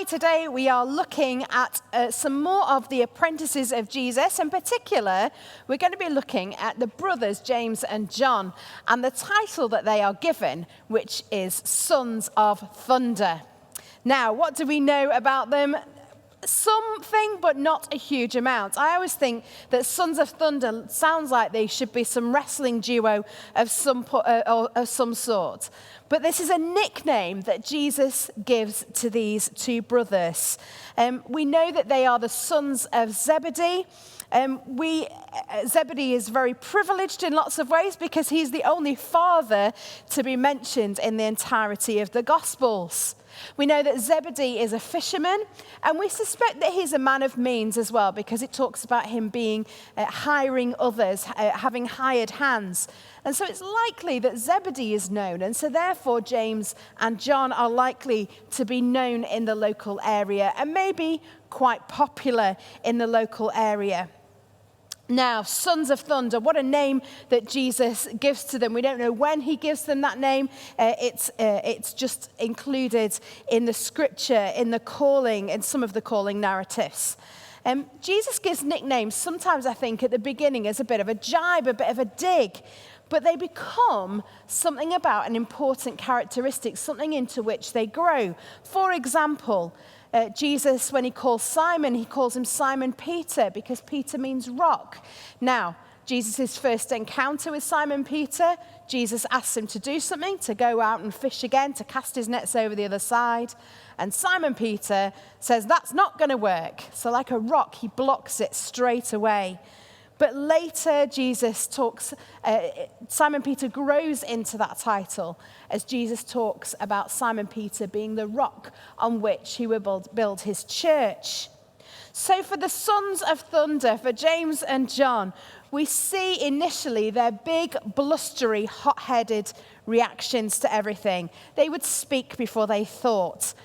Hi, today we are looking at some more of the apprentices of Jesus. In particular, we're going to be looking at the brothers James and John and the title that they are given, which is Sons of Thunder. Now, what do we know about them? Something, but not a huge amount. I always think that Sons of Thunder sounds like they should be some wrestling duo of some sort. But this is a nickname that Jesus gives to these two brothers. We know that they are the sons of Zebedee. Zebedee is very privileged in lots of ways because he's the only father to be mentioned in the entirety of the Gospels. We know that Zebedee is a fisherman, and we suspect that he's a man of means as well, because it talks about him being hiring others, having hired hands. And so it's likely that Zebedee is known, and so therefore James and John are likely to be known in the local area and maybe quite popular in the local area. Now, Sons of Thunder, what a name that Jesus gives to them. We don't know when he gives them that name. It's just included in the scripture, in the calling, in some of the calling narratives. Jesus gives nicknames sometimes, I think, at the beginning as a bit of a jibe, a bit of a dig. But they become something about an important characteristic, something into which they grow. For example, Jesus, when he calls Simon, he calls him Simon Peter because Peter means rock. Now, Jesus' first encounter with Simon Peter, Jesus asks him to do something, to go out and fish again, to cast his nets over the other side. And Simon Peter says, that's not going to work. So like a rock, he blocks it straight away. But later, Simon Peter grows into that title as Jesus talks about Simon Peter being the rock on which he will build his church. So for the Sons of Thunder, for James and John, we see initially their big, blustery, hot-headed reactions to everything. They would speak before they thought.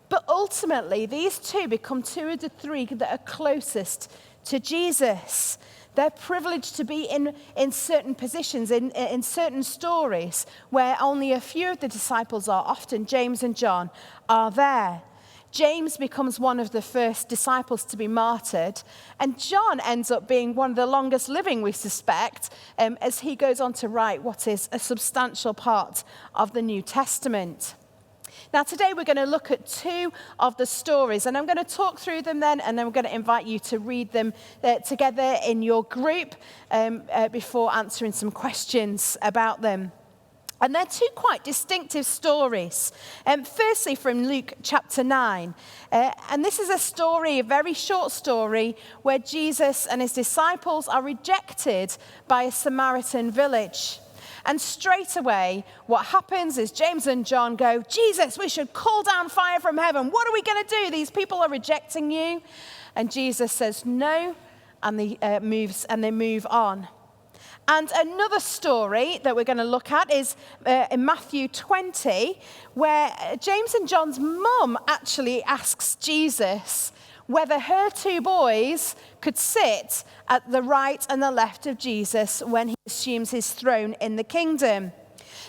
But ultimately, these two become two of the three that are closest to Jesus. They're privileged to be in certain positions, in certain stories, where only a few of the disciples are. Often James and John are there. James becomes one of the first disciples to be martyred, and John ends up being one of the longest living, we suspect, as he goes on to write what is a substantial part of the New Testament. Now, today we're going to look at two of the stories, and I'm going to talk through them then, and then we're going to invite you to read them together in your group before answering some questions about them. And they're two quite distinctive stories. Firstly, from Luke chapter 9. And this is a story, a very short story, where Jesus and his disciples are rejected by a Samaritan village. And straight away, what happens is James and John go, Jesus, we should call down fire from heaven. What are we going to do? These people are rejecting you. And Jesus says no, and they move on. And another story that we're going to look at is in Matthew 20, where James and John's mum actually asks Jesus whether her two boys could sit at the right and the left of Jesus when he assumes his throne in the kingdom.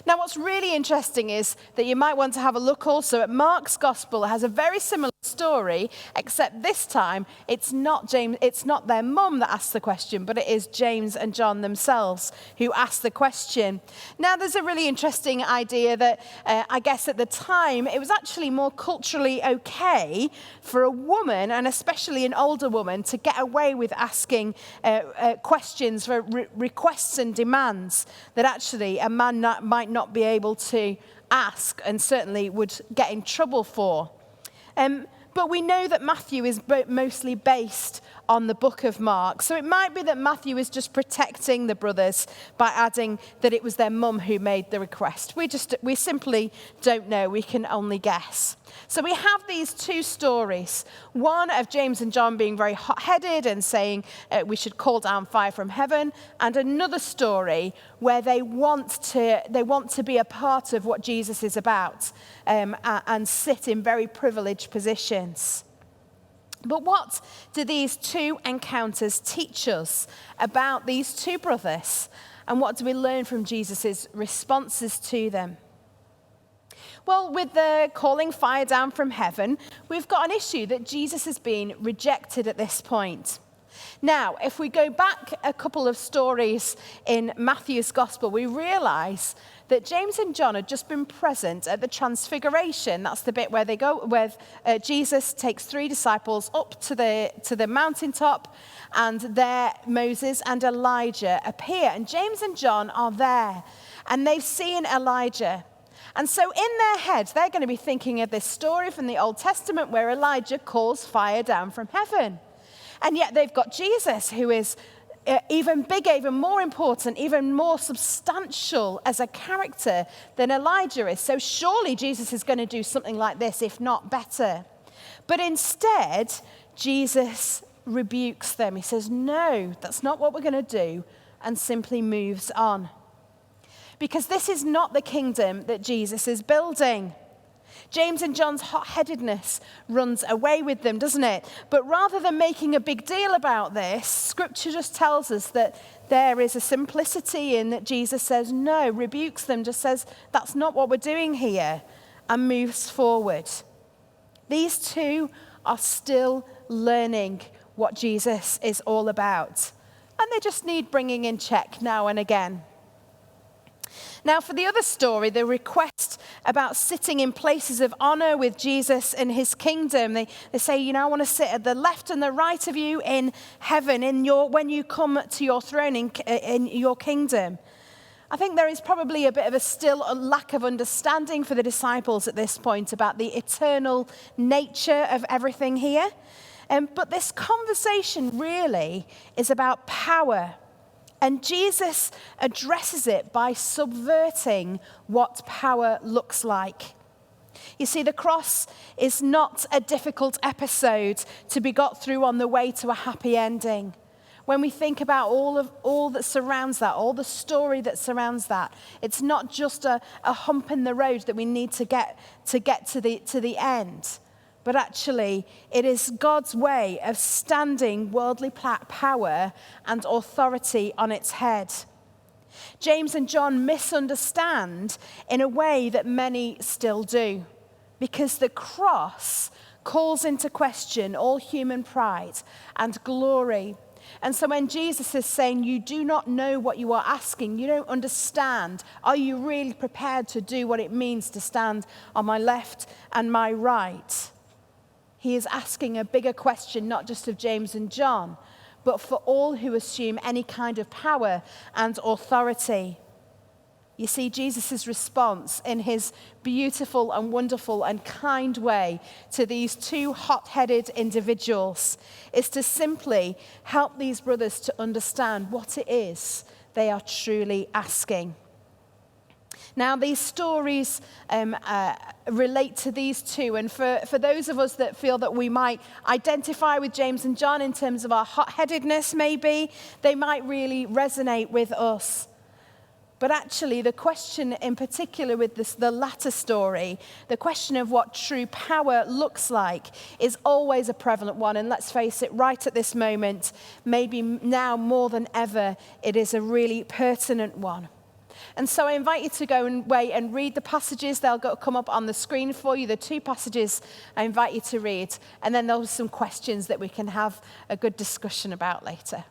Now, what's really interesting is that you might want to have a look also at Mark's gospel. It has a very similar story, except this time it's not their mum that asks the question, but it is James and John themselves who ask the question. Now, there's a really interesting idea that I guess at the time it was actually more culturally okay for a woman, and especially an older woman, to get away with asking questions for requests and demands that actually a man might not be able to ask, and certainly would get in trouble for. But we know that Matthew is mostly based on the book of Mark. So it might be that Matthew is just protecting the brothers by adding that it was their mum who made the request. We simply don't know. We can only guess. So we have these two stories. One of James and John being very hot-headed and saying we should call down fire from heaven, and another story where they want to be a part of what Jesus is about and sit in very privileged positions. But what do these two encounters teach us about these two brothers, and what do we learn from Jesus' responses to them? Well, with the calling fire down from heaven, we've got an issue that Jesus has been rejected at this point. Now, if we go back a couple of stories in Matthew's gospel, we realize that James and John had just been present at the transfiguration. That's the bit where they go, where Jesus takes 3 disciples up to the mountaintop, and there Moses and Elijah appear. And James and John are there, and they've seen Elijah. And so in their heads, they're going to be thinking of this story from the Old Testament where Elijah calls fire down from heaven. And yet they've got Jesus, who is even bigger, even more important, even more substantial as a character than Elijah is. So surely Jesus is going to do something like this, if not better. But instead, Jesus rebukes them. He says, no, that's not what we're going to do, and simply moves on. Because this is not the kingdom that Jesus is building. James and John's hot-headedness runs away with them, doesn't it? But rather than making a big deal about this, Scripture just tells us that there is a simplicity in that Jesus says no, rebukes them, just says that's not what we're doing here, and moves forward. These two are still learning what Jesus is all about, and they just need bringing in check now and again. Now, for the other story, the request about sitting in places of honor with Jesus in his kingdom, they say, I want to sit at the left and the right of you in heaven when you come to your throne in your kingdom. I think there is probably a bit of a lack of understanding for the disciples at this point about the eternal nature of everything here. But this conversation really is about power. And Jesus addresses it by subverting what power looks like. You see, the cross is not a difficult episode to be got through on the way to a happy ending. When we think about all that surrounds that, all the story that surrounds that, it's not just a hump in the road that we need to get to the end. But actually, it is God's way of standing worldly power and authority on its head. James and John misunderstand in a way that many still do, because the cross calls into question all human pride and glory. And so when Jesus is saying, you do not know what you are asking, you don't understand, are you really prepared to do what it means to stand on my left and my right? He is asking a bigger question, not just of James and John, but for all who assume any kind of power and authority. You see, Jesus' response in his beautiful and wonderful and kind way to these two hot-headed individuals is to simply help these brothers to understand what it is they are truly asking. Now, these stories relate to these two, and for those of us that feel that we might identify with James and John in terms of our hot-headedness, maybe, they might really resonate with us. But actually, the question in particular with the latter story, the question of what true power looks like, is always a prevalent one. And let's face it, right at this moment, maybe now more than ever, it is a really pertinent one. And so I invite you to go and read the passages. They'll come up on the screen for you, the 2 passages I invite you to read. And then there'll be some questions that we can have a good discussion about later.